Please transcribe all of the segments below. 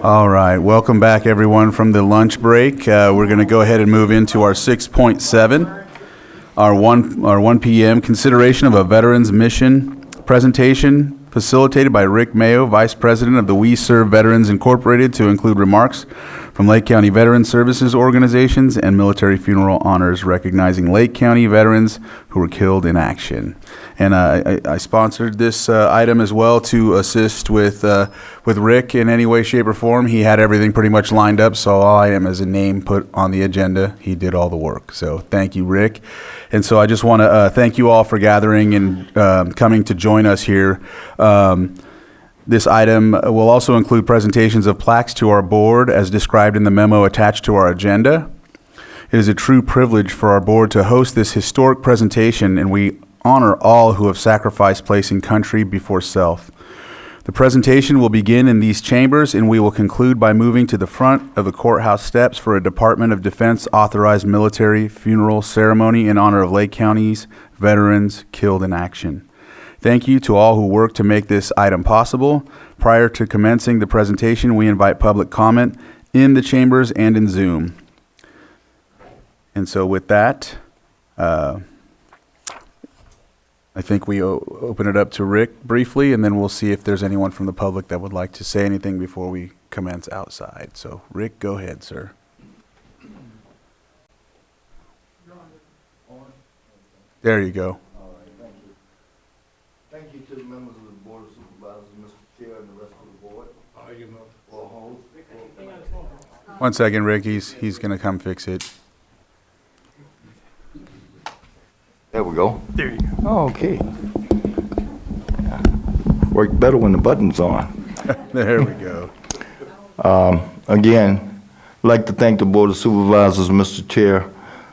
All right, welcome back everyone from the lunch break. We're going to go ahead and move into our 6.7, our 1 p.m. consideration of a veterans mission presentation facilitated by Rick Mayo, Vice President of the We Serve Veterans Incorporated, to include remarks from Lake County Veteran Services organizations and military funeral honors recognizing Lake County veterans who were killed in action. And I sponsored this item as well to assist with Rick in any way, shape, or form. He had everything pretty much lined up, so all I am is a name put on the agenda. He did all the work. So thank you, Rick. And so I just want to thank you all for gathering and coming to join us here. This item will also include presentations of plaques to our board as described in the memo attached to our agenda. It is a true privilege for our board to host this historic presentation, and we honor all who have sacrificed placing country before self. The presentation will begin in these chambers, and we will conclude by moving to the front of the courthouse steps for a Department of Defense authorized military funeral ceremony in honor of Lake County's veterans killed in action. Thank you to all who worked to make this item possible. Prior to commencing the presentation, we invite public comment in the chambers and in Zoom. And so with that, I think we open it up to Rick briefly, and then we'll see if there's anyone from the public that would like to say anything before we commence outside. So Rick, go ahead, sir. There you go. Thank you to the members of the Board of Supervisors, Mr. Chair, and the rest of the board. One second, Rick. He's going to come fix it. There we go. There you go. Oh, okay. Work better when the button's on. There we go. Again, I'd like to thank the Board of Supervisors, Mr. Chair,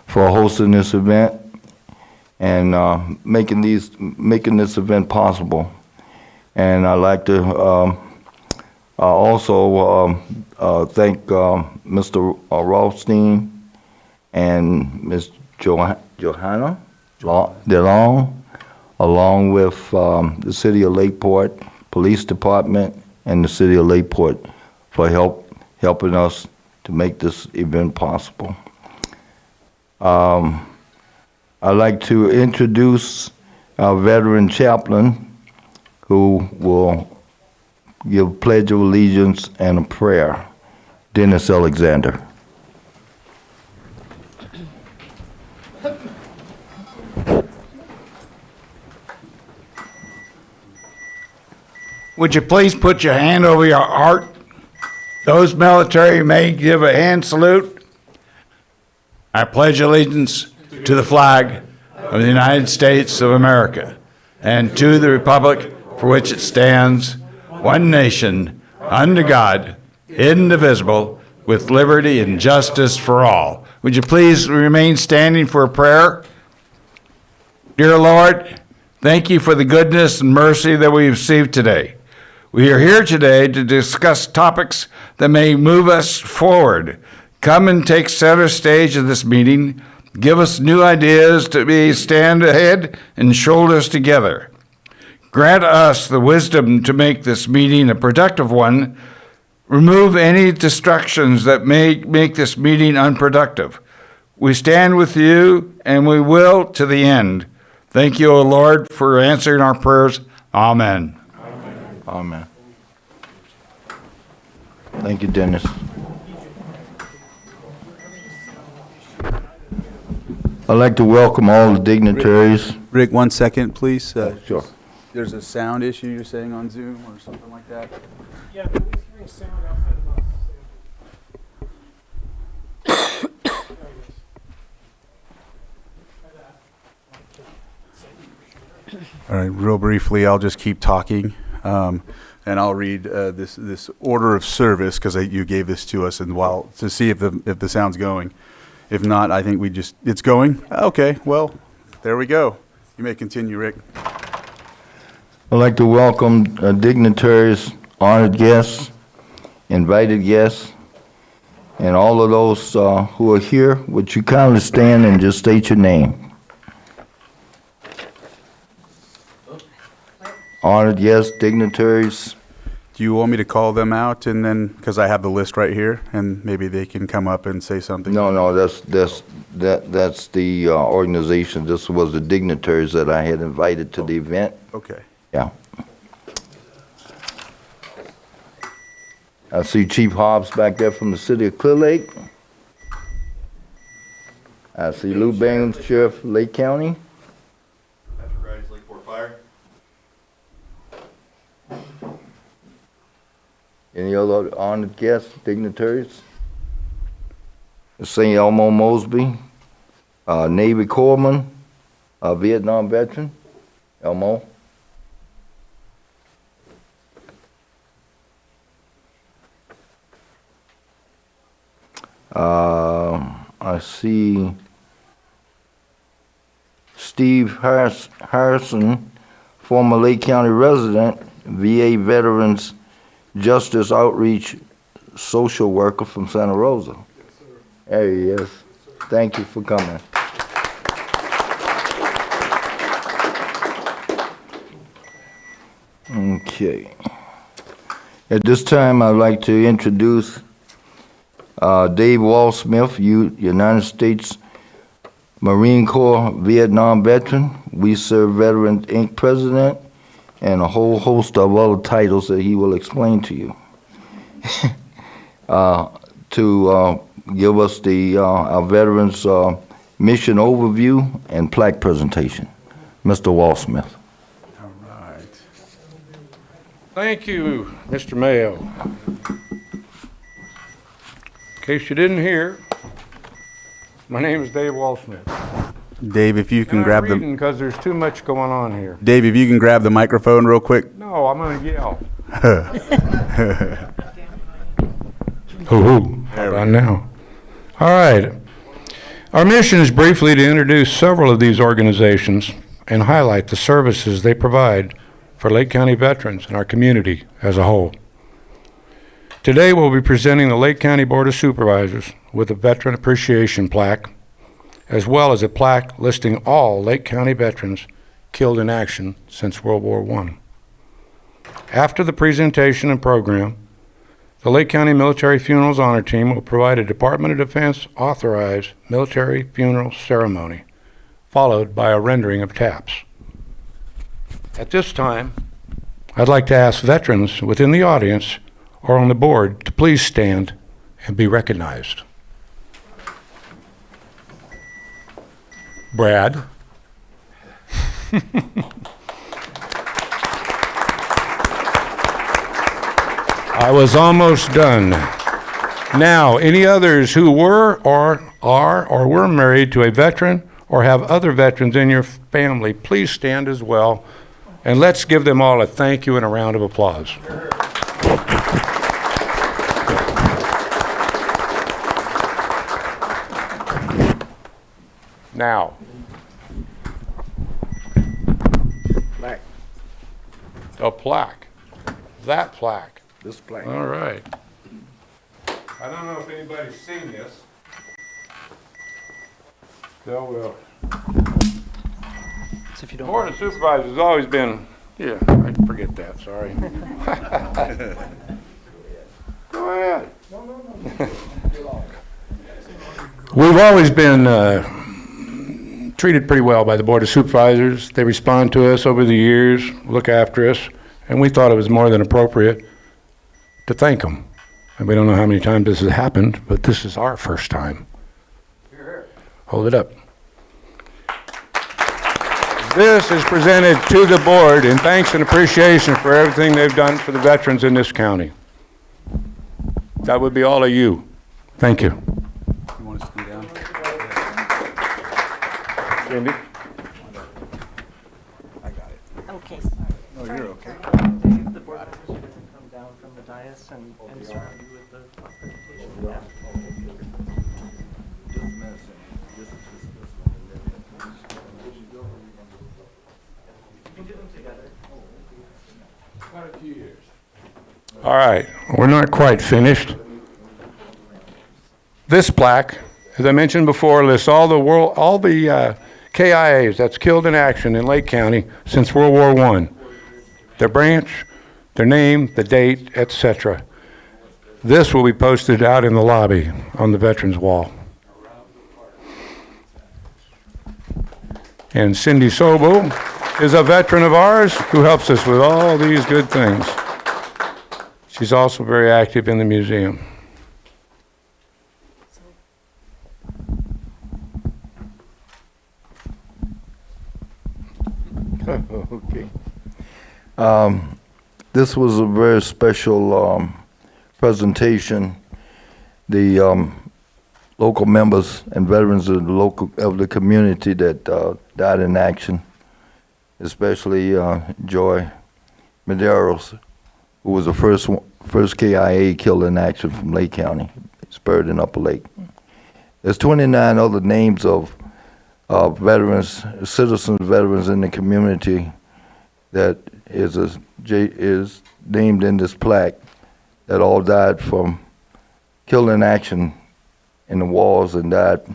for hosting this event and making this event possible. And I'd like to also thank Mr. Rothstein and Ms. Johanna DeLong, along with the City of Lakeport, Police Department, and the City of Lakeport for helping us to make this event possible. I'd like to introduce our veteran chaplain who will give Pledge of Allegiance and a prayer, Dennis Alexander. Would you please put your hand over your heart? Those military may give a hand salute. I pledge allegiance to the flag of the United States of America and to the republic for which it stands, one nation, under God, indivisible, with liberty and justice for all. Would you please remain standing for a prayer? Dear Lord, thank you for the goodness and mercy that we received today. We are here today to discuss topics that may move us forward. Come and take center stage of this meeting. Give us new ideas to stand ahead and shoulders together. Grant us the wisdom to make this meeting a productive one. Remove any distractions that may make this meeting unproductive. We stand with you, and we will to the end. Thank you, O Lord, for answering our prayers. Amen. Amen. Thank you, Dennis. I'd like to welcome all the dignitaries. Rick, 1 second, please. Sure. There's a sound issue you're saying on Zoom or something like that? Yeah, but we're hearing sound outside of us. All right, real briefly, I'll just keep talking, and I'll read this order of service because you gave this to us, and to see if the sound's going. If not, I think it's going. Okay, well, there we go. You may continue, Rick. I'd like to welcome dignitaries, honored guests, invited guests, and all of those who are here. Would you kindly stand and just state your name? Honored guests, dignitaries. Do you want me to call them out and then, because I have the list right here, and maybe they can come up and say something? No, that's the organization. This was the dignitaries that I had invited to the event. Okay. Yeah. I see Chief Hobbs back there from the city of Clear Lake. I see Lou Bangs, Sheriff, Lake County. Any other honored guests, dignitaries? St. Elmo Mosby, Navy Corpsman, Vietnam veteran, Elmo. I see Steve Harrison, former Lake County resident, VA Veterans Justice Outreach social worker from Santa Rosa. There he is. Thank you for coming. Okay. At this time, I'd like to introduce Dave Wall-Smith, United States Marine Corps Vietnam veteran, We Serve Veterans Inc. president, and a whole host of other titles that he will explain to you. To give us our veterans mission overview and plaque presentation. Mr. Wall-Smith. All right. Thank you, Mr. Mayo. In case you didn't hear, my name is Dave Wall-Smith. Dave, if you can grab the... because there's too much going on here. Dave, if you can grab the microphone real quick. No, I'm going to yell. Hoo-hoo. How about now? All right. Our mission is briefly to introduce several of these organizations and highlight the services they provide for Lake County veterans and our community as a whole. Today, we'll be presenting the Lake County Board of Supervisors with a Veteran Appreciation Plaque, as well as a plaque listing all Lake County veterans killed in action since World War I. After the presentation and program, the Lake County Military Funerals Honor Team will provide a Department of Defense authorized military funeral ceremony, followed by a rendering of taps. At this time, I'd like to ask veterans within the audience or on the board to please stand and be recognized. Brad. I was almost done. Now, any others who were or are or were married to a veteran or have other veterans in your family, please stand as well, and let's give them all a thank you and a round of applause. Now, a plaque. That plaque. This plaque. All right. I don't know if anybody's seen this. So, if you don't Board of Supervisors has always been, yeah, I forget that, sorry. Go ahead. We've always been treated pretty well by the Board of Supervisors. They respond to us over the years, look after us, and we thought it was more than appropriate to thank them. And we don't know how many times this has happened, but this is our first time. Hold it up. This is presented to the board in thanks and appreciation for everything they've done for the veterans in this county. That would be all of you. Thank you. You want us to come down? Cindy? Okay, sorry. Oh, you're okay. The board members are going to come down from the dais and surround you with the presentation. Yeah. You can do them together. Quite a few years. All right, we're not quite finished. This plaque, as I mentioned before, lists all the KIAs that's killed in action in Lake County since World War I. Their branch, their name, the date, etc. This will be posted out in the lobby on the Veterans Wall. And Cindy Sobel is a veteran of ours who helps us with all these good things. She's also very active in the museum. Okay. This was a very special presentation. The local members and veterans of the community that died in action, especially Joy Medeiros, who was the first KIA killed in action from Lake County. It's buried in Upper Lake. There's 29 other names of veterans, citizens, veterans in the community that is named in this plaque that all died from killed in action in the wars and died.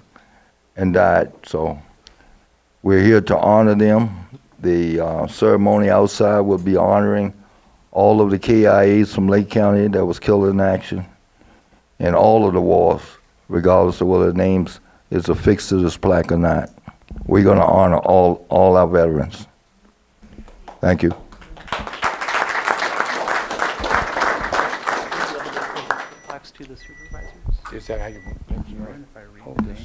So we're here to honor them. The ceremony outside will be honoring all of the KIAs from Lake County that was killed in action in all of the wars, regardless of whether their names is affixed to this plaque or not. We're going to honor all our veterans. Thank you. Plaques to the supervisors. Is that how you hold this?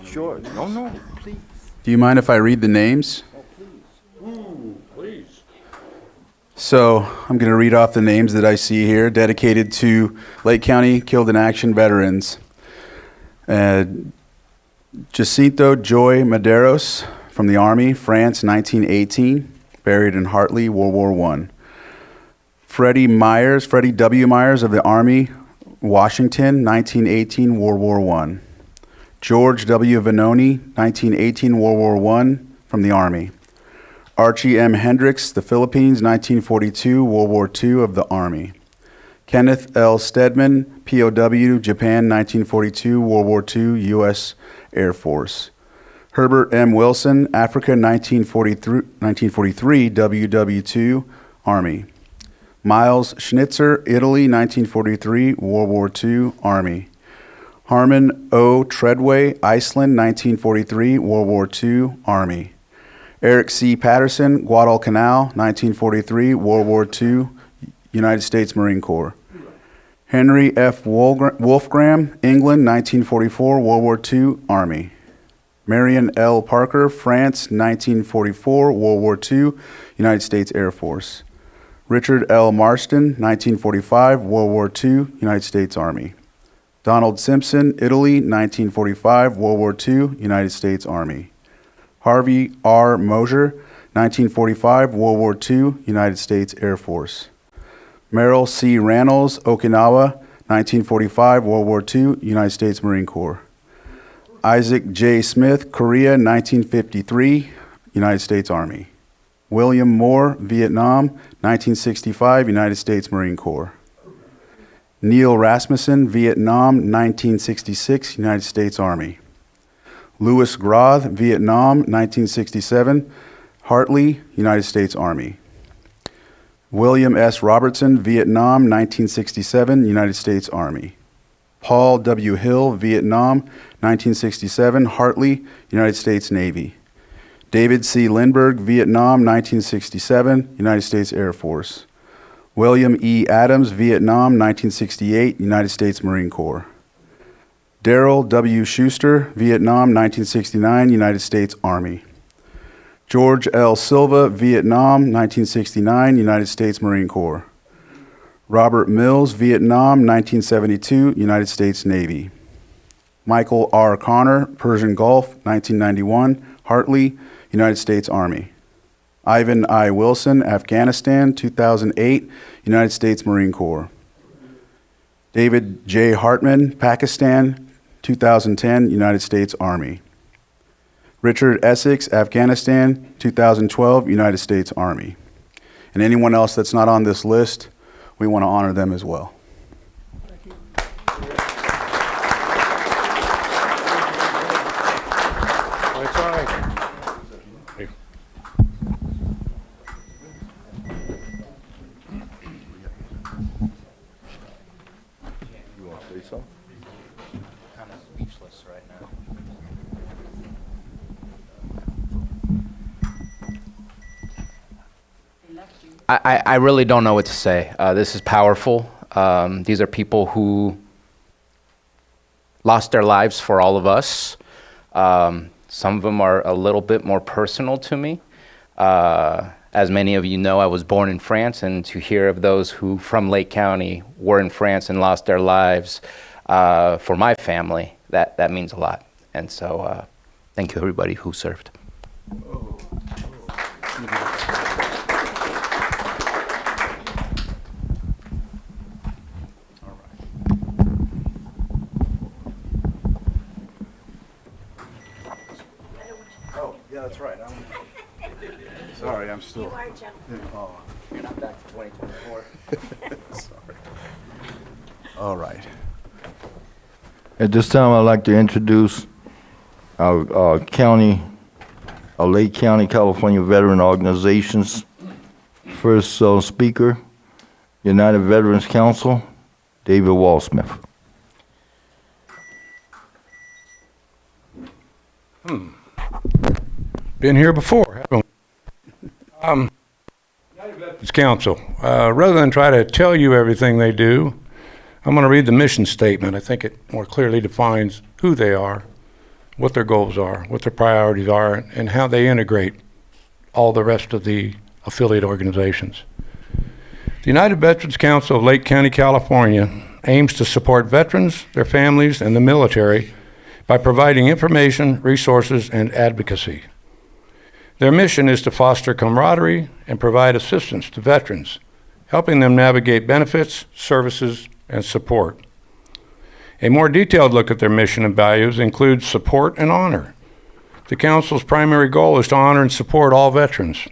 Sure. No, please. Do you mind if I read the names? Please. So I'm going to read off the names that I see here, dedicated to Lake County Killed in Action veterans. Jacinto Joy Medeiros from the Army, France, 1918, buried in Hartley, World War I. Freddie W. Myers of the Army, Washington, 1918, World War I. George W. Vanoni, 1918, World War I, from the Army. Archie M. Hendricks, the Philippines, 1942, World War II, of the Army. Kenneth L. Stedman, POW, Japan, 1942, World War II, U.S. Air Force. Herbert M. Wilson, Africa, 1943, WW2, Army. Miles Schnitzer, Italy, 1943, World War II, Army. Harmon O. Treadway, Iceland, 1943, World War II, Army. Eric C. Patterson, Guadalcanal, 1943, World War II, United States Marine Corps. Henry F. Wolfgram, England, 1944, World War II, Army. Marion L. Parker, France, 1944, World War II, United States Air Force. Richard L. Marston, 1945, World War II, United States Army. Donald Simpson, Italy, 1945, World War II, United States Army. Harvey R. Mosier, 1945, World War II, United States Air Force. Merrill C. Rannells, Okinawa, 1945, World War II, United States Marine Corps. Isaac J. Smith, Korea, 1953, United States Army. William Moore, Vietnam, 1965, United States Marine Corps. Neil Rasmussen, Vietnam, 1966, United States Army. Louis Groth, Vietnam, 1967, Hartley, United States Army. William S. Robertson, Vietnam, 1967, United States Army. Paul W. Hill, Vietnam, 1967, Hartley, United States Navy. David C. Lindbergh, Vietnam, 1967, United States Air Force. William E. Adams, Vietnam, 1968, United States Marine Corps. Darrell W. Schuster, Vietnam, 1969, United States Army. George L. Silva, Vietnam, 1969, United States Marine Corps. Robert Mills, Vietnam, 1972, United States Navy. Michael R. Connor, Persian Gulf, 1991, Hartley, United States Army. Ivan I. Wilson, Afghanistan, 2008, United States Marine Corps. David J. Hartman, Pakistan, 2010, United States Army. Richard Essex, Afghanistan, 2012, United States Army. And anyone else that's not on this list, we want to honor them as well. That's all right. Kind of speechless right now. I really don't know what to say. This is powerful. These are people who lost their lives for all of us. Some of them are a little bit more personal to me. As many of you know, I was born in France, and to hear of those who from Lake County were in France and lost their lives for my family, that means a lot. And so thank you everybody who served. Oh, yeah, that's right. Sorry, I'm still. Oh, You're not back to 2024. sorry. All right. At this time, I'd like to introduce our Lake County, California Veteran Organizations. First speaker, United Veterans Council, David Walsmith. Been here before, haven't we? United Veterans Council. Rather than try to tell you everything they do, I'm going to read the mission statement. I think it more clearly defines who they are, what their goals are, what their priorities are, and how they integrate all the rest of the affiliate organizations. The United Veterans Council of Lake County, California aims to support veterans, their families, and the military by providing information, resources, and advocacy. Their mission is to foster camaraderie and provide assistance to veterans, helping them navigate benefits, services, and support. A more detailed look at their mission and values includes support and honor. The Council's primary goal is to honor and support all veterans.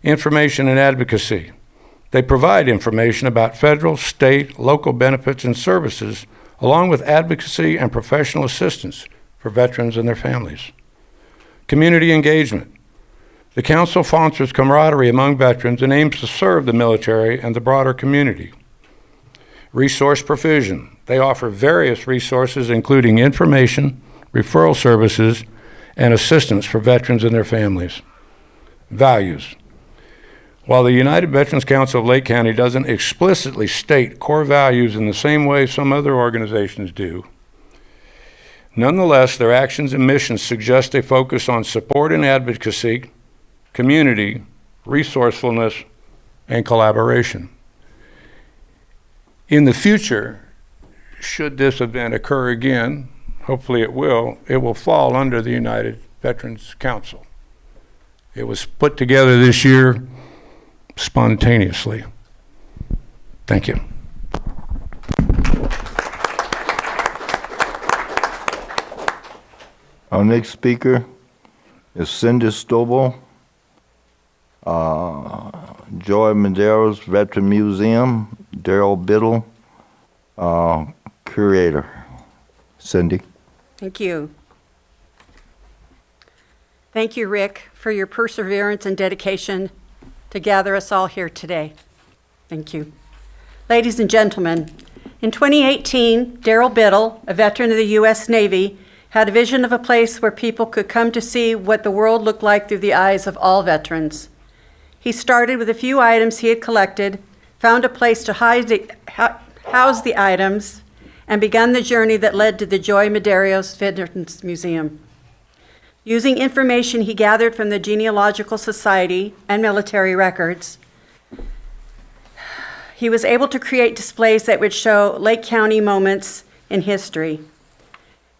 Information and advocacy. They provide information about federal, state, local benefits and services, along with advocacy and professional assistance for veterans and their families. Community engagement. The Council fosters camaraderie among veterans and aims to serve the military and the broader community. Resource provision. They offer various resources, including information, referral services, and assistance for veterans and their families. Values. While the United Veterans Council of Lake County doesn't explicitly state core values in the same way some other organizations do, nonetheless, their actions and missions suggest a focus on support and advocacy, community, resourcefulness, and collaboration. In the future, should this event occur again, hopefully it will fall under the United Veterans Council. It was put together this year spontaneously. Thank you. Our next speaker is Cindy Stobo, Joy Madero's Veteran Museum, Daryl Biddle, curator. Cindy. Thank you. Thank you, Rick, for your perseverance and dedication to gather us all here today. Thank you. Ladies and gentlemen, in 2018, Daryl Biddle, a veteran of the U.S. Navy, had a vision of a place where people could come to see what the world looked like through the eyes of all veterans. He started with a few items he had collected, found a place to house the items, and began the journey that led to the Joy Madero's Veterans Museum. Using information he gathered from the Genealogical Society and military records, he was able to create displays that would show Lake County moments in history.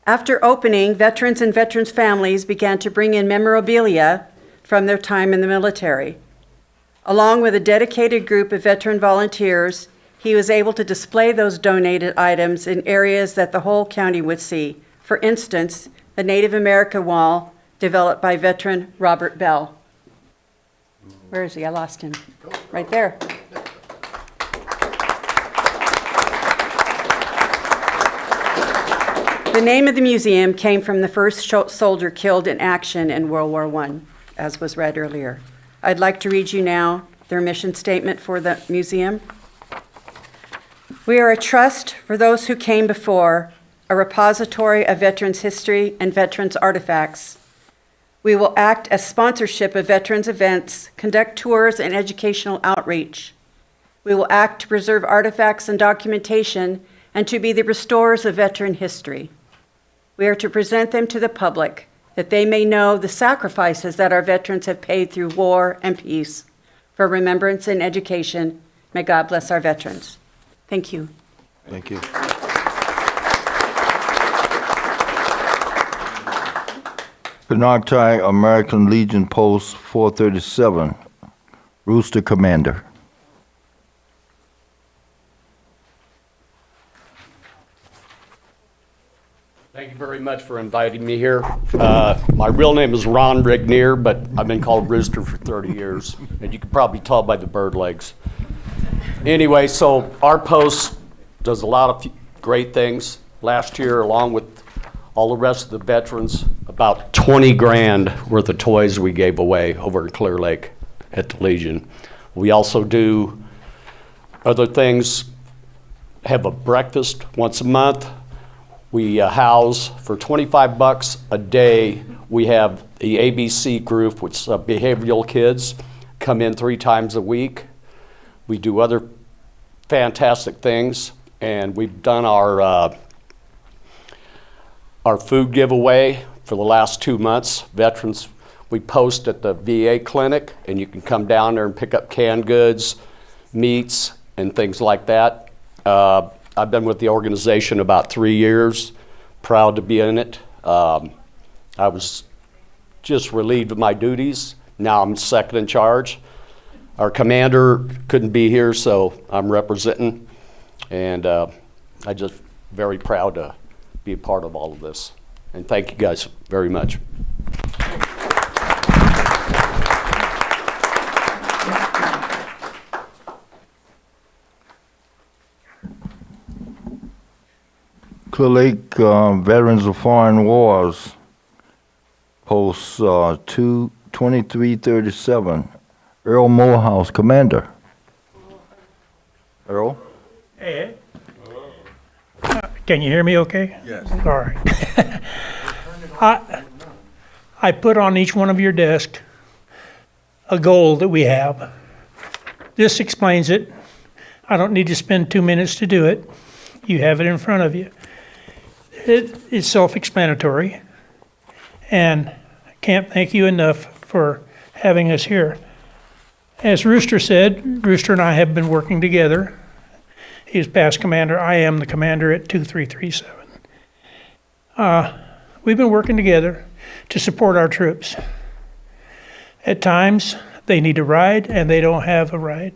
After opening, veterans and veterans' families began to bring in memorabilia from their time in the military. Along with a dedicated group of veteran volunteers, he was able to display those donated items in areas that the whole county would see. For instance, the Native American wall developed by veteran Robert Bell. Where is he? I lost him. Right there. The name of the museum came from the first soldier killed in action in World War I, as was read earlier. I'd like to read you now their mission statement for the museum. We are a trust for those who came before, a repository of veterans' history and veterans' artifacts. We will act as sponsorship of veterans events, conduct tours and educational outreach. We will act to preserve artifacts and documentation and to be the restorers of veteran history. We are to present them to the public that they may know the sacrifices that our veterans have paid through war and peace for remembrance and education. May God bless our veterans. Thank you. Thank you. Bernard American Legion Post 437, Rooster Commander. Thank you very much for inviting me here. My real name is Ron Rignier, but I've been called Rooster for 30 years, and you can probably tell by the bird legs. Anyway, so our post does a lot of great things. Last year, along with all the rest of the veterans, about 20 grand worth of toys we gave away over in Clear Lake at the Legion. We also do other things, have a breakfast once a month. We house for 25 bucks a day. We have the ABC group, which is behavioral kids, come in 3 times a week. We do other fantastic things, and we've done our food giveaway for the last 2 months. Veterans, we post at the VA clinic, and you can come down there and pick up canned goods, meats, and things like that. I've been with the organization about 3 years, proud to be in it. I was just relieved of my duties. Now I'm second in charge. Our commander couldn't be here, so I'm representing, and I'm just very proud to be a part of all of this. And thank you guys very much. Clear Lake Veterans of Foreign Wars, Post 2337, Earl Morehouse, Commander. Earl? Hey. Can you hear me okay? Yes. All right. I put on each one of your desks a goal that we have. This explains it. I don't need to spend 2 minutes to do it. You have it in front of you. It is self-explanatory, and I can't thank you enough for having us here. As Rooster said, Rooster and I have been working together. He's past commander. I am the commander at 2337. We've been working together to support our troops. At times, they need a ride, and they don't have a ride.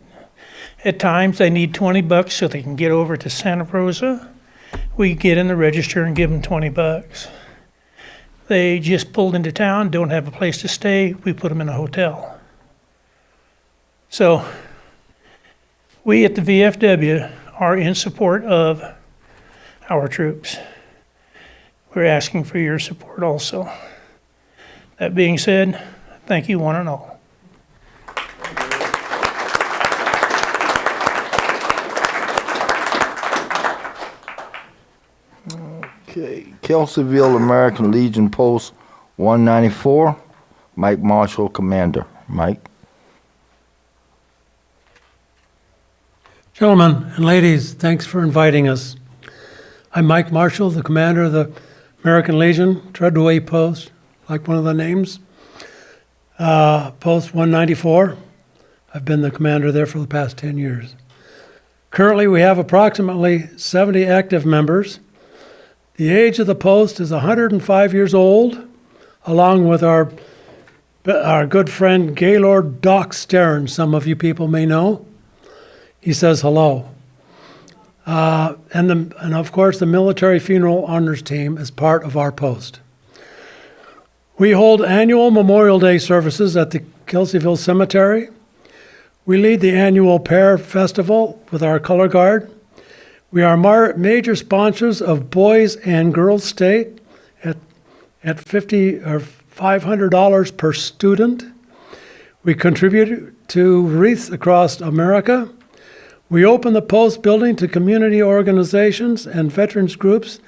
At times, they need 20 bucks so they can get over to Santa Rosa. We get in the register and give them 20 bucks. They just pulled into town, don't have a place to stay. We put them in a hotel. So we at the VFW are in support of our troops. We're asking for your support also. That being said, thank you one and all. Okay, Kelseyville American Legion Post 194, Mike Marshall, Commander. Mike? Gentlemen and ladies, thanks for inviting us. I'm Mike Marshall, the commander of the American Legion, Treadway Post, like one of the names. Post 194. I've been the commander there for the past 10 years. Currently, we have approximately 70 active members. The age of the post is 105 years old, along with our good friend Gaylord Doc Stern, some of you people may know. He says hello. And of course, the Military Funeral Honors Team is part of our post. We hold annual Memorial Day services at the Kelseyville Cemetery. We lead the annual Pear Festival with our color guard. We are major sponsors of Boys and Girls State at $50 or $500 per student. We contribute to wreaths across America. We open the post building to community organizations and veterans groups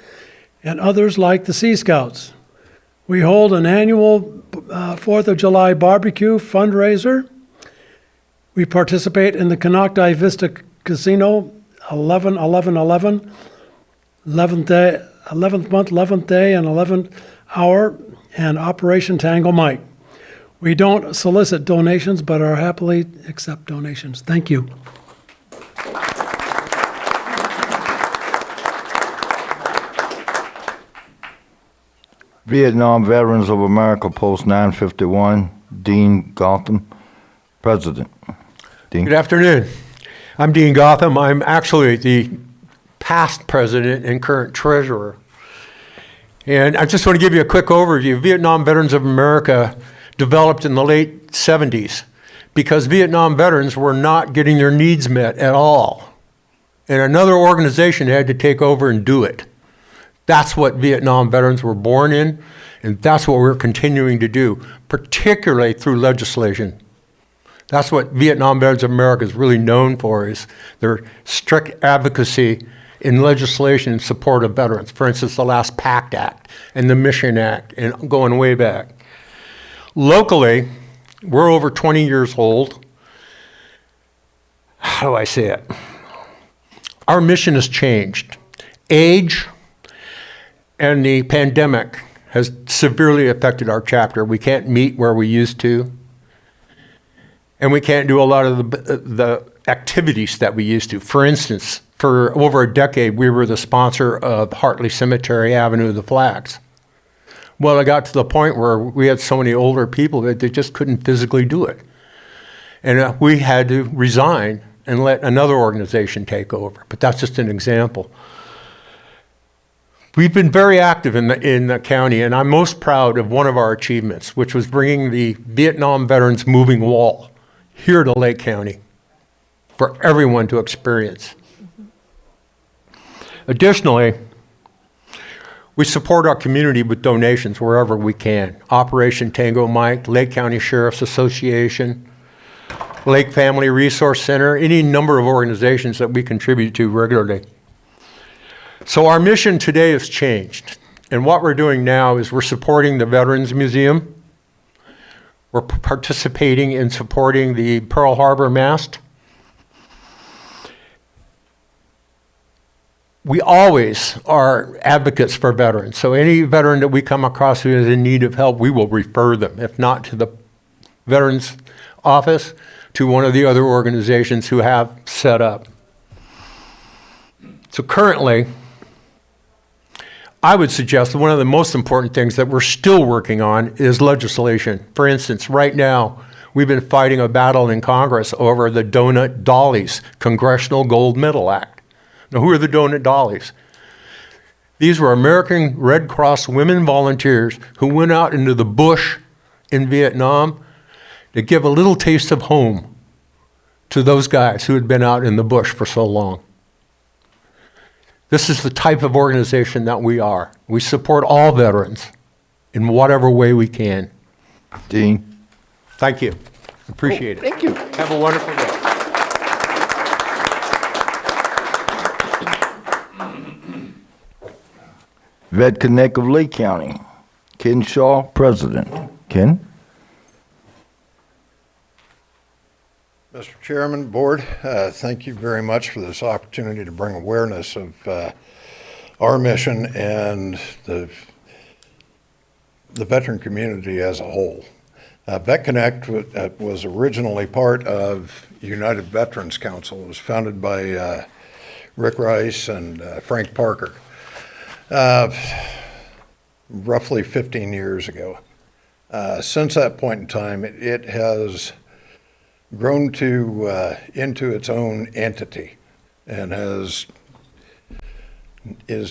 and others like the Sea Scouts. We hold an annual 4th of July barbecue fundraiser. We participate in the Canocti Vista Casino 11-11-11, 11th day, 11th month, 11th day, and 11th hour, and Operation Tango Mike. We don't solicit donations, but are happily accept donations. Thank you. Vietnam Veterans of America, Post 951, Dean Gotham, President. Dean. Good afternoon. I'm Dean Gotham. I'm actually the past president and current treasurer. And I just want to give you a quick overview. Vietnam Veterans of America developed in the late 70s because Vietnam veterans were not getting their needs met at all. And another organization had to take over and do it. That's what Vietnam veterans were born in, and that's what we're continuing to do, particularly through legislation. That's what Vietnam Veterans of America is really known for, is their strict advocacy in legislation in support of veterans. For instance, the last PACT Act and the Mission Act, and going way back. Locally, we're over 20 years old. How do I say it? Our mission has changed. Age and the pandemic has severely affected our chapter. We can't meet where we used to. And we can't do a lot of the activities that we used to. For instance, for over a decade, we were the sponsor of Hartley Cemetery Avenue of the Flags. Well, it got to the point where we had so many older people that they just couldn't physically do it. And we had to resign and let another organization take over. But that's just an example. We've been very active in the county, and I'm most proud of one of our achievements, which was bringing the Vietnam Veterans Moving Wall here to Lake County for everyone to experience. Additionally, we support our community with donations wherever we can. Operation Tango Mike, Lake County Sheriff's Association, Lake Family Resource Center, any number of organizations that we contribute to regularly. So our mission today has changed. And what we're doing now is we're supporting the Veterans Museum. We're participating in supporting the Pearl Harbor mast. We always are advocates for veterans. So any veteran that we come across who is in need of help, we will refer them, if not to the Veterans Office, to one of the other organizations who have set up. So currently, I would suggest that one of the most important things that we're still working on is legislation. For instance, right now, we've been fighting a battle in Congress over the Donut Dollies Congressional Gold Medal Act. Now, who are the Donut Dollies? These were American Red Cross women volunteers who went out into the bush in Vietnam to give a little taste of home to those guys who had been out in the bush for so long. This is the type of organization that we are. We support all veterans in whatever way we can. Dean. Thank you. Appreciate it. Thank you. Have a wonderful day. Vet Connect of Lake County, Ken Shaw, President. Ken? Mr. Chairman, Board, thank you very much for this opportunity to bring awareness of our mission and the veteran community as a whole. Vet Connect was originally part of United Veterans Council. It was founded by Rick Rice and Frank Parker roughly 15 years ago. Since that point in time, it has grown to into its own entity and is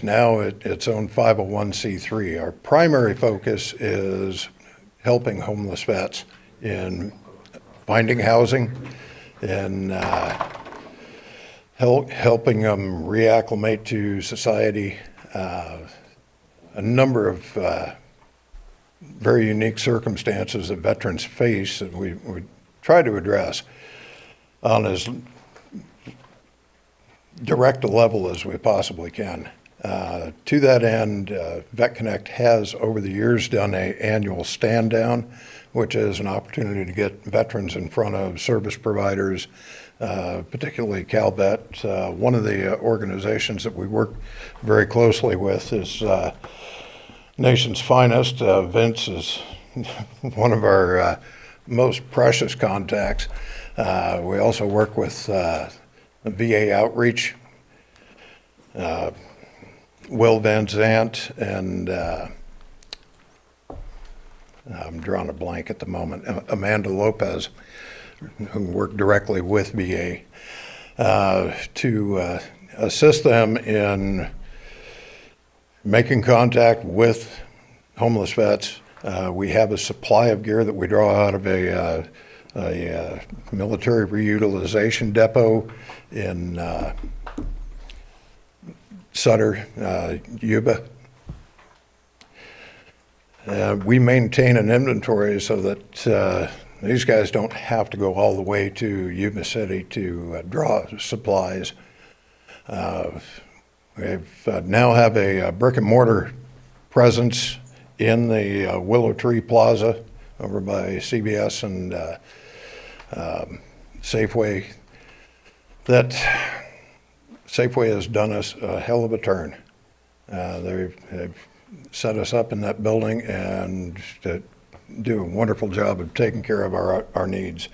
now its own 501c3. Our primary focus is helping homeless vets in finding housing and helping them reacclimate to society. A number of very unique circumstances that veterans face that we try to address on as direct a level as we possibly can. To that end, VetConnect has over the years done an annual stand down, which is an opportunity to get veterans in front of service providers, particularly CalVet. One of the organizations that we work very closely with is nation's finest. Vince is one of our most precious contacts. We also work with VA Outreach, Will Van Zant, and I'm drawing a blank at the moment, Amanda Lopez, who work directly with VA, to assist them in making contact with homeless vets. We have a supply of gear that we draw out of a military reutilization depot in Sutter, Yuba. We maintain an inventory so that these guys don't have to go all the way to Yuba City to draw supplies. We've now have a brick and mortar presence in the Willow Tree Plaza over by CBS and Safeway. That Safeway has done us a hell of a turn. They've set us up in that building and do a wonderful job of taking care of our needs.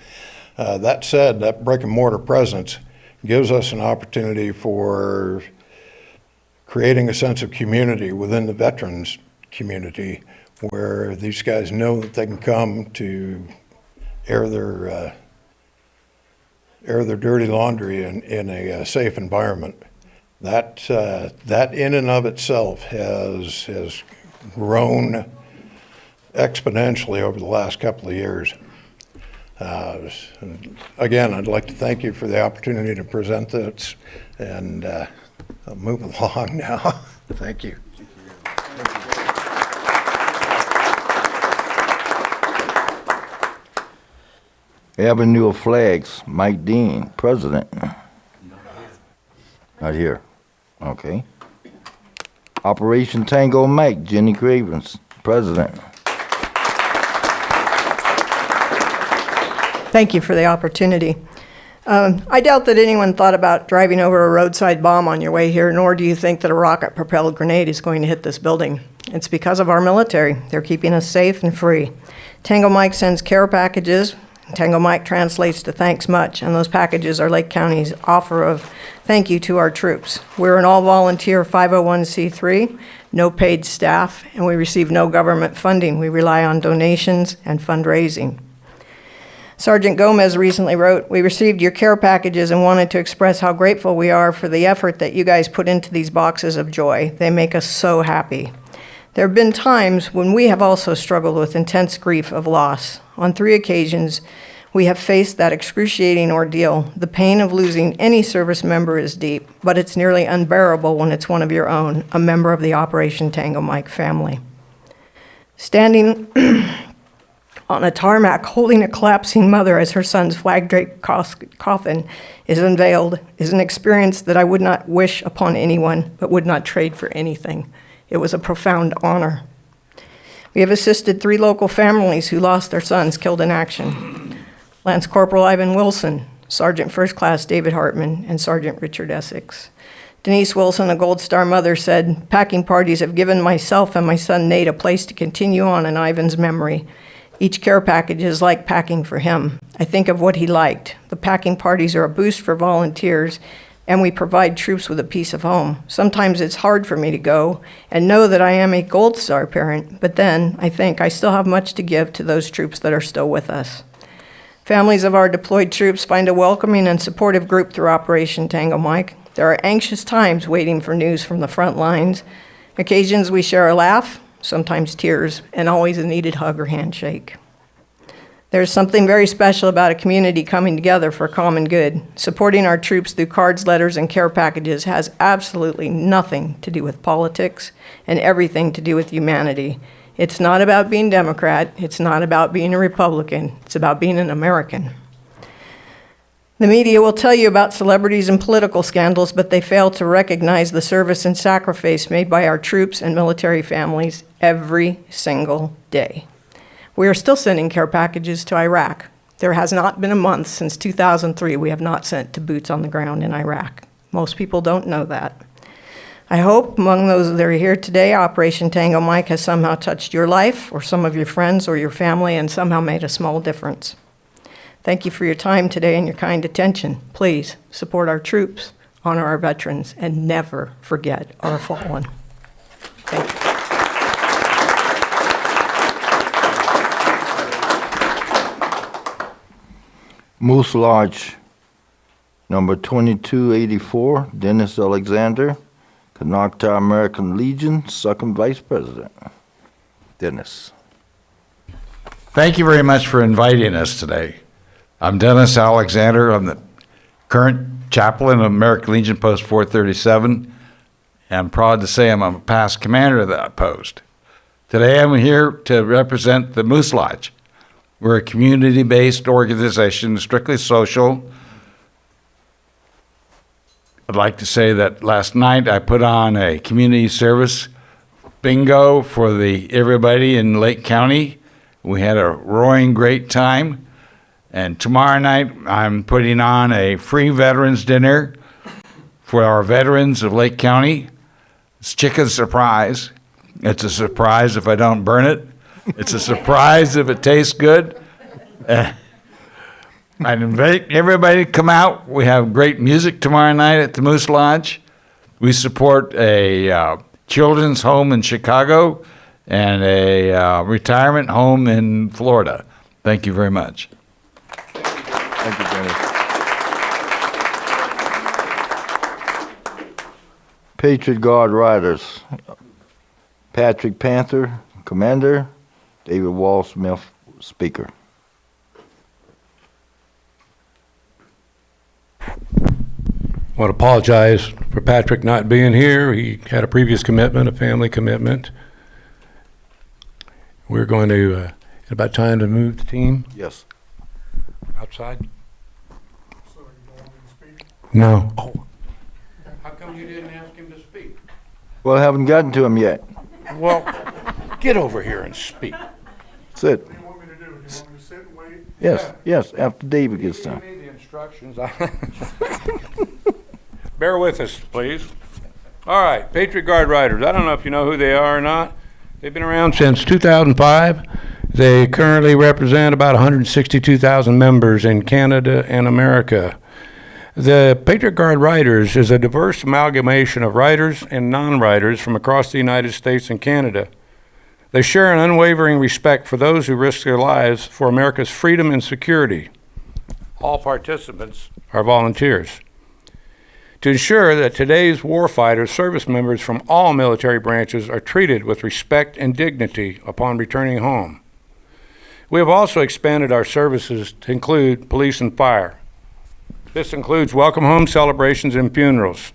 That said, that brick and mortar presence gives us an opportunity for creating a sense of community within the veterans community, where these guys know that they can come to air their dirty laundry in a safe environment. That in and of itself has grown exponentially over the last couple of years. Again, I'd like to thank you for the opportunity to present this, and I'll move along now. Thank you. Avenue of Flags, Mike Dean, President. Not here. Okay. Operation Tango Mike, Jenny Cravens, President. Thank you for the opportunity. I doubt that anyone thought about driving over a roadside bomb on your way here, nor do you think that a rocket-propelled grenade is going to hit this building. It's because of our military. They're keeping us safe and free. Tango Mike sends care packages. Tango Mike translates to thanks much, and those packages are Lake County's offer of thank you to our troops. We're an all-volunteer 501c3, no paid staff, and we receive no government funding. We rely on donations and fundraising. Sergeant Gomez recently wrote, "We received your care packages and wanted to express how grateful we are for the effort that you guys put into these boxes of joy. They make us so happy." There have been times when we have also struggled with intense grief of loss. On 3 occasions, we have faced that excruciating ordeal. The pain of losing any service member is deep, but it's nearly unbearable when it's one of your own, a member of the Operation Tango Mike family. Standing on a tarmac holding a collapsing mother as her son's flag-draped coffin is unveiled is an experience that I would not wish upon anyone, but would not trade for anything. It was a profound honor. We have assisted 3 local families who lost their sons killed in action. Lance Corporal Ivan Wilson, Sergeant First Class David Hartman, and Sergeant Richard Essex. Denise Wilson, a Gold Star mother, said, "Packing parties have given myself and my son Nate a place to continue on in Ivan's memory. Each care package is like packing for him. I think of what he liked. The packing parties are a boost for volunteers, and we provide troops with a piece of home. Sometimes it's hard for me to go and know that I am a Gold Star parent, but then I think I still have much to give to those troops that are still with us." Families of our deployed troops find a welcoming and supportive group through Operation Tango Mike. There are anxious times waiting for news from the front lines. Occasions we share a laugh, sometimes tears, and always a needed hug or handshake. There's something very special about a community coming together for common good. Supporting our troops through cards, letters, and care packages has absolutely nothing to do with politics and everything to do with humanity. It's not about being Democrat. It's not about being a Republican. It's about being an American. The media will tell you about celebrities and political scandals, but they fail to recognize the service and sacrifice made by our troops and military families every single day. We are still sending care packages to Iraq. There has not been a month since 2003 we have not sent to boots on the ground in Iraq. Most people don't know that. I hope among those that are here today, Operation Tango Mike has somehow touched your life or some of your friends or your family and somehow made a small difference. Thank you for your time today and your kind attention. Please support our troops, honor our veterans, and never forget our fallen. Thank you. Moose Lodge, number 2284, Dennis Alexander, Canocta American Legion, second vice president. Dennis. Thank you very much for inviting us today. I'm Dennis Alexander. I'm the current chaplain of American Legion Post 437. I'm proud to say I'm a past commander of that post. Today I'm here to represent the Moose Lodge. We're a community-based organization, strictly social. I'd like to say that last night I put on a community service bingo for everybody in Lake County. We had a roaring great time. And tomorrow night I'm putting on a free veterans dinner for our veterans of Lake County. It's chicken surprise. It's a surprise if I don't burn it. It's a surprise if it tastes good. I invite everybody to come out. We have great music tomorrow night at the Moose Lodge. We support a children's home in Chicago and a retirement home in Florida. Thank you very much. Thank you, Dennis. Patriot Guard Riders, Patrick Panther, Commander, David Wall Smith, Speaker. I want to apologize for Patrick not being here. He had a previous commitment, a family commitment. We're going to, about time to move the team Yes. outside? No. Oh. How come you didn't ask him to speak? Well, I haven't gotten to him yet. Well, get over here and speak. Sit. What do you want me to do? Do you want me to sit and wait? Yes, yes, after David gets Give done. me the instructions. Bear with us, please. All right, Patriot Guard Riders. I don't know if you know who they are or not. They've been around since 2005. They currently represent about 162,000 members in Canada and America. The Patriot Guard Riders is a diverse amalgamation of riders and non-riders from across the United States and Canada. They share an unwavering respect for those who risk their lives for America's freedom and security. All participants are volunteers. To ensure that today's warfighters, service members from all military branches are treated with respect and dignity upon returning home. We have also expanded our services to include police and fire. This includes welcome home celebrations and funerals.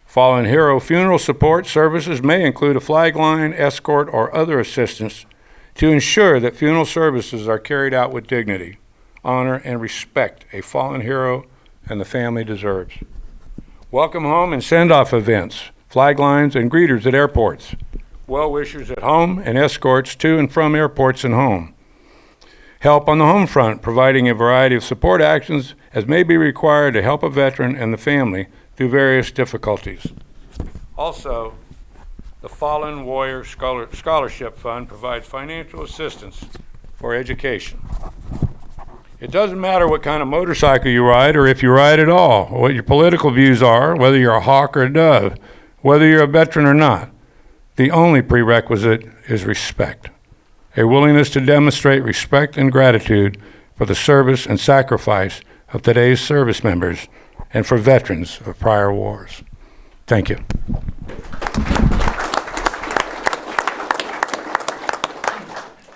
Fallen hero funeral support services may include a flag line, escort, or other assistance to ensure that funeral services are carried out with dignity, honor, and respect a fallen hero and the family deserves. Welcome home and send-off events, flag lines, and greeters at airports, well-wishers at home, and escorts to and from airports and home. Help on the home front, providing a variety of support actions as may be required to help a veteran and the family through various difficulties. Also, the Fallen Warrior Scholarship Fund provides financial assistance for education. It doesn't matter what kind of motorcycle you ride or if you ride at all, what your political views are, whether you're a hawk or a dove, whether you're a veteran or not. The only prerequisite is respect. A willingness to demonstrate respect and gratitude for the service and sacrifice of today's service members and for veterans of prior wars. Thank you.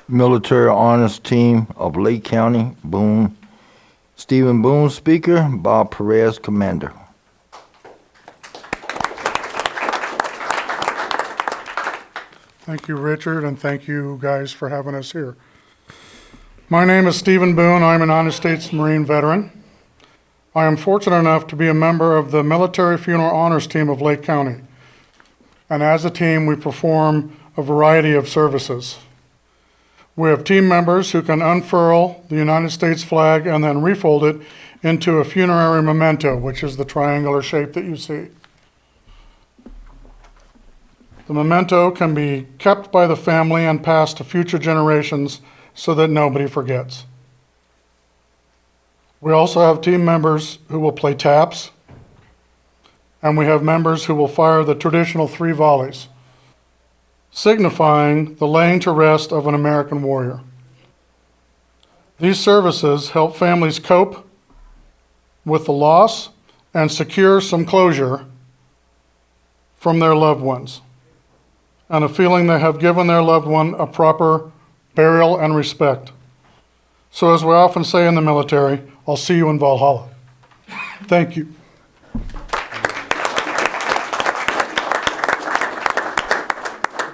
Military Honors Team of Lake County, Boone. Stephen Boone, Speaker. Bob Perez, Commander. Thank you, Richard, and thank you guys for having us here. My name is Stephen Boone. I'm an United States Marine veteran. I am fortunate enough to be a member of the Military Funeral Honors Team of Lake County. And as a team, we perform a variety of services. We have team members who can unfurl the United States flag and then refold it into a funerary memento, which is the triangular shape that you see. The memento can be kept by the family and passed to future generations so that nobody forgets. We also have team members who will play taps, and we have members who will fire the traditional 3 volleys, signifying the laying to rest of an American warrior. These services help families cope with the loss and secure some closure from their loved ones, and a feeling they have given their loved one a proper burial and respect. So as we often say in the military, I'll see you in Valhalla. Thank you. The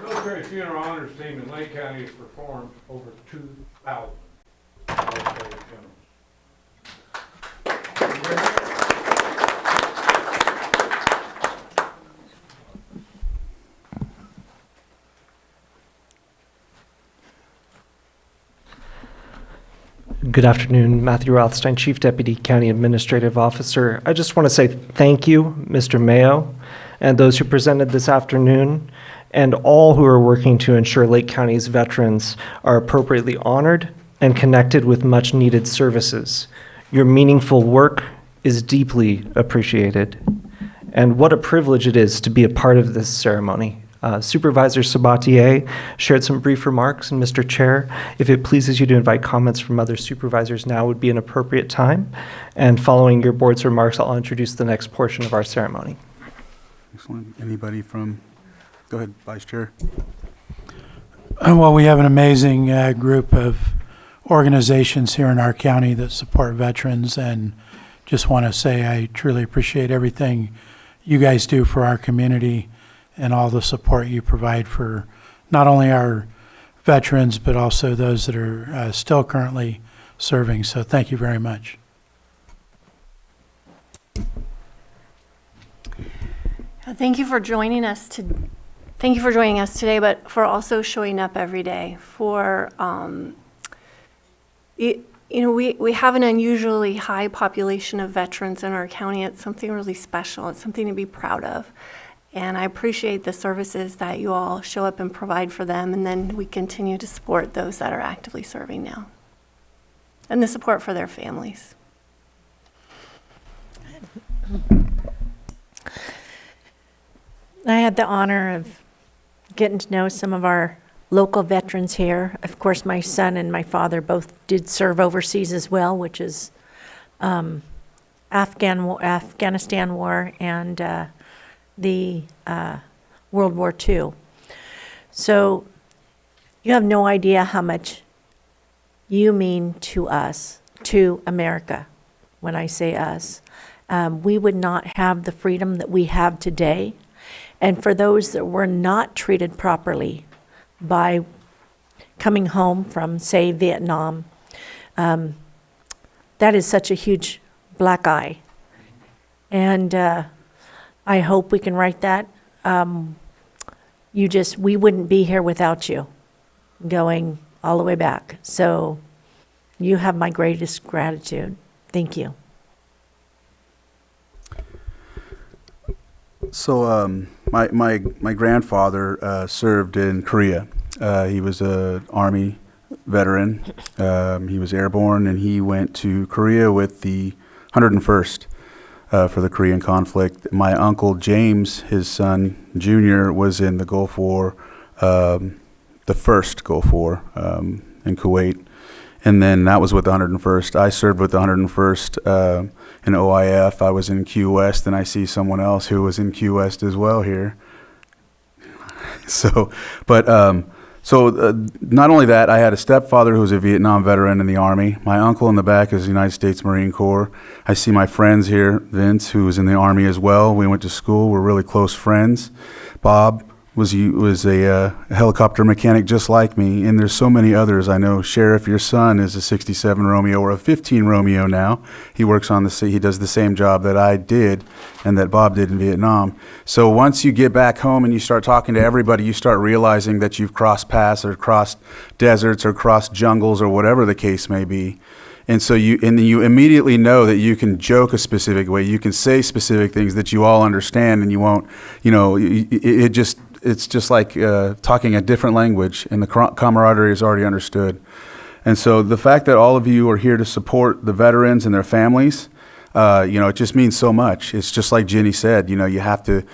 Military Funeral Honors Team in Lake County has performed over 2,000 military funerals. Good afternoon, Matthew Rothstein, Chief Deputy County Administrative Officer. I just want to say thank you, Mr. Mayo, and those who presented this afternoon, and all who are working to ensure Lake County's veterans are appropriately honored and connected with much-needed services. Your meaningful work is deeply appreciated, and what a privilege it is to be a part of this ceremony. Supervisor Sabatier shared some brief remarks, and Mr. Chair, if it pleases you to invite comments from other supervisors, now would be an appropriate time. And following your board's remarks, I'll introduce the next portion of our ceremony. Excellent. Anybody from, go ahead, Vice Chair. Well, we have an amazing group of organizations here in our county that support veterans, and just want to say I truly appreciate everything you guys do for our community and all the support you provide for not only our veterans, but also those that are still currently serving. So thank you very much. Thank you for joining us today, but for also showing up every day. For we have an unusually high population of veterans in our county. It's something really special. It's something to be proud of. And I appreciate the services that you all show up and provide for them, and then we continue to support those that are actively serving now, and the support for their families. I had the honor of getting to know some of our local veterans here. Of course, my son and my father both did serve overseas as well, which is Afghanistan War and the World War II. So you have no idea how much you mean to us, to America. When I say us, we would not have the freedom that we have today. And for those that were not treated properly by coming home from, say, Vietnam, that is such a huge black eye. And I hope we can write that. We wouldn't be here without you, going all the way back. So you have my greatest gratitude. Thank you. So my grandfather served in Korea. He was an Army veteran. He was airborne, and he went to Korea with the 101st. For the Korean conflict. My uncle James, his son Junior, was in the Gulf War, the first Gulf War in Kuwait, and then that was with the 101st. I served with the 101st in OIF. I was in Q West, and I see someone else who was in Q West as well here. So not only that, I had a stepfather who was a Vietnam veteran in the Army. My uncle in the back is the United States Marine Corps. I see my friends here, Vince, who was in the Army as well. We went to school. We're really close friends. Bob was a helicopter mechanic just like me, and there's so many others. I know, Sheriff, your son is a 67 Romeo or a 15 Romeo now. He works on he does the same job that I did and that Bob did in Vietnam. So once you get back home and you start talking to everybody, you start realizing that you've crossed paths or crossed deserts or crossed jungles or whatever the case may be. And so you immediately know that you can joke a specific way, you can say specific things that you all understand, and you won't, it's just like talking a different language, and the camaraderie is already understood. And so the fact that all of you are here to support the veterans and their families, it just means so much. It's just like Ginny said, you have to,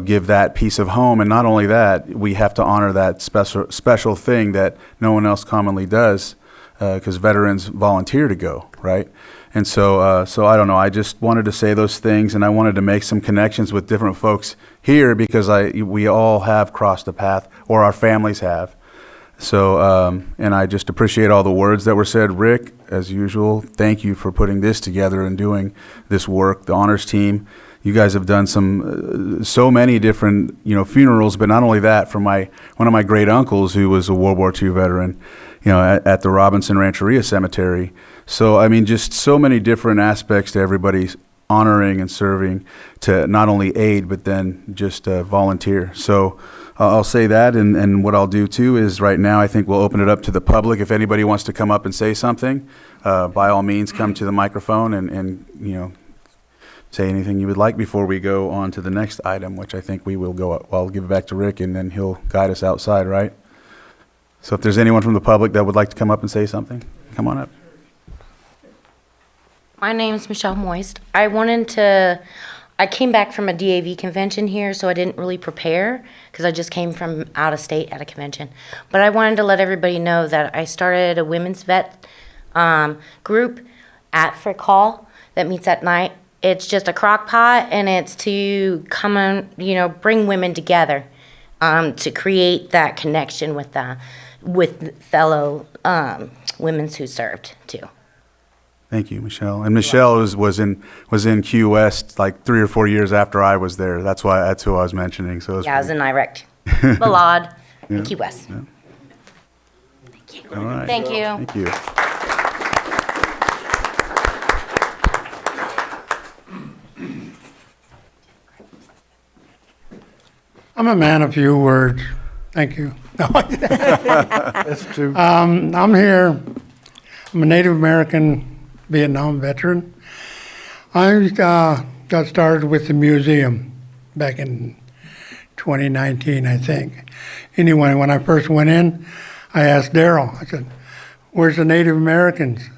give that piece of home. And not only that, we have to honor that special thing that no one else commonly does, because veterans volunteer to go, right? And so I don't know, I just wanted to say those things, and I wanted to make some connections with different folks here, because we all have crossed the path, or our families have. So, and I just appreciate all the words that were said. Rick, as usual, thank you for putting this together and doing this work. The honors team, you guys have done so many different, funerals, but not only that, for one of my great uncles who was a World War II veteran, at the Robinson Rancheria Cemetery. So, I mean, just so many different aspects to everybody's honoring and serving, to not only aid, but then just volunteer. So I'll say that, and what I'll do too is right now I think we'll open it up to the public. If anybody wants to come up and say something, by all means come to the microphone and say anything you would like before we go on to the next item, which I think we will go, I'll give it back to Rick, and then he'll guide us outside, right? So if there's anyone from the public that would like to come up and say something, come on up. My name's Michelle Moist. I came back from a DAV convention here, so I didn't really prepare because I just came from out of state at a convention. But I wanted to let everybody know that I started a women's vet group at Frick Hall that meets at night. It's just a crock pot, and it's to come and, bring women together to create that connection with fellow women who served too. Thank you, Michelle. And Michelle was in Key West like 3 or 4 years after I was there. That's who I was mentioning. So I was in Iraq, Balad, and Key West. Yeah. Thank you. All right. Thank you. Thank you. I'm a man of few words. Thank you. That's true. I'm here. I'm a Native American Vietnam veteran. I got started with the museum back in 2019, I think. Anyway, when I first went in, I asked Daryl, I said, "Where's the Native Americans?"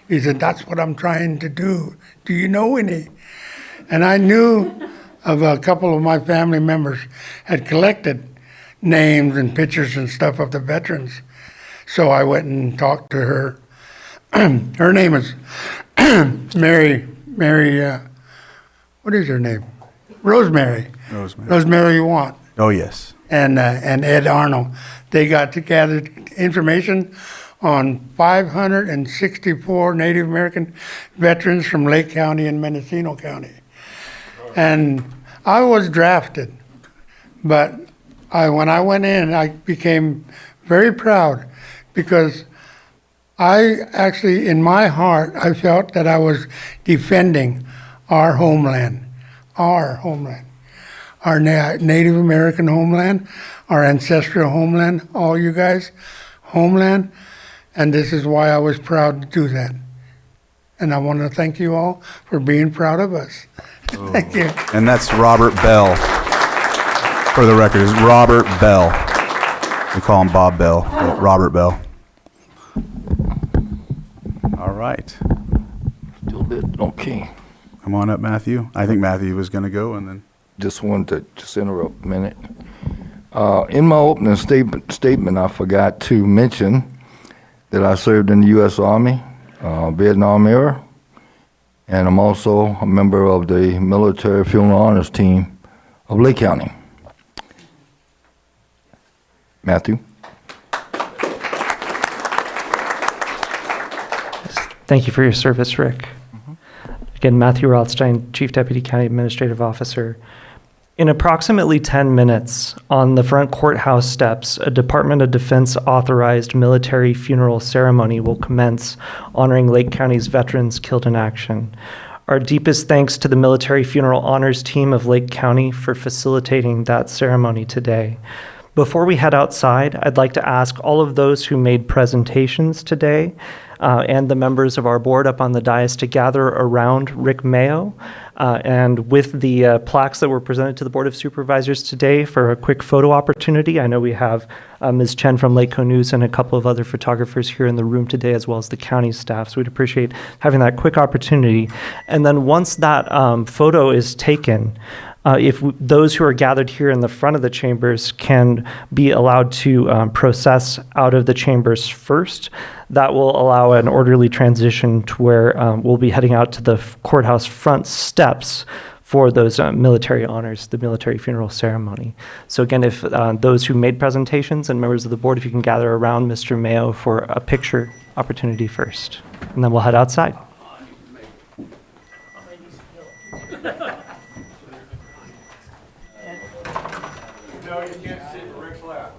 He said, "That's what I'm trying to do. Do you know any?" And I knew of a couple of my family members had collected names and pictures and stuff of the veterans. So I went and talked to her. Her name is Mary, what is her name? Rosemary. Rosemary Watt. Oh, yes. And Ed Arnold. They got together information on 564 Native American veterans from Lake County and Mendocino County. And I was drafted, but when I went in, I became very proud, because I actually, in my heart, I felt that I was defending our homeland, our Native American homeland, our ancestral homeland, all you guys, homeland, and this is why I was proud to do that. And I want to thank you all for being proud of us. Thank you. And that's Robert Bell. For the record, it's Robert Bell. We call him Bob Bell, but Robert Bell. All right. Still lit, okay. Come on up, Matthew. I think Matthew was going to go, and then. Just wanted to interrupt a minute. In my opening statement, I forgot to mention that I served in the U.S. Army, Vietnam era, and I'm also a member of the Military Funeral Honors Team of Lake County. Matthew. Thank you for your service, Rick. Again, Matthew Rothstein, Chief Deputy County Administrative Officer. In approximately 10 minutes, on the front courthouse steps, a Department of Defense authorized military funeral ceremony will commence honoring Lake County's veterans killed in action. Our deepest thanks to the Military Funeral Honors team of Lake County for facilitating that ceremony today. Before we head outside, I'd like to ask all of those who made presentations today and the members of our board up on the dais to gather around Rick Mayo and with the plaques that were presented to the Board of Supervisors today for a quick photo opportunity. I know we have Ms. Chen from Lake News and a couple of other photographers here in the room today, as well as the county staff. So we'd appreciate having that quick opportunity. And then once that photo is taken, those who are gathered here in the front of the chambers can be allowed to process out of the chambers first. That will allow an orderly transition to where we'll be heading out to the courthouse front steps for those military honors, the military funeral ceremony. So again, if those who made presentations and members of the board, if you can gather around Mr. Mayo for a picture opportunity first, and then we'll head outside. No, you can't sit in Rick's lap.